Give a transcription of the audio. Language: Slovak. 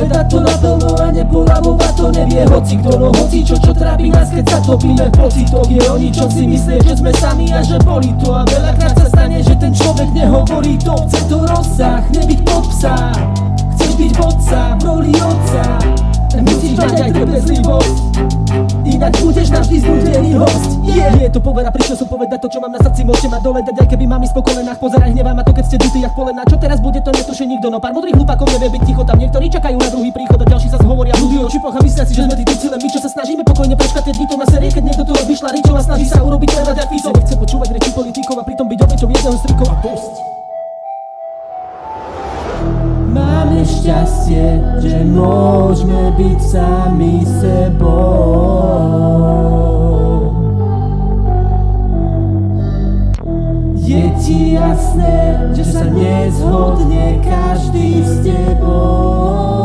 povedať to naplno a nepolavovať to nevie hocikto. No hocičo, čo trápi nás, keď sa topíme v pocitoch, je o ničom si myslie, že sme sami a že boli to. A veľakrát sa stane, že ten človek nehovorí to. Chce to rozsah, nebyť pod psa, chceš byť vodca v roli otca, musíš mať aj trpezlivosť, inak budeš navždy znudený host. Nie je to povera, prišiel som povedať to, čo mám na srdci. Môžete ma doledať, aj keby mám ísť po kolenách. Pozeraj, hnevá ma to, keď ste dutí jak polena. Čo teraz bude, to netuší nikto, no pár modrých hlupákov nevie byť ticho. Tam niektorí čakajú na druhý príchod a ďalší zas hovoria ľudí o čipoch a myslia si, že sme tí tuci. Len my, čo sa snažíme pokojne počkať tie dni, to na série, keď niekto tu rozmýšľa ričov a snaží sa urobiť prevrat jak Fico. Chce počúvať reči politikov a pritom byť obeťou jedného z trikov a dosť. Máme šťastie, že môžeme byť sami sebou. Je ti jasné, že sa nezhodne každý s tebou.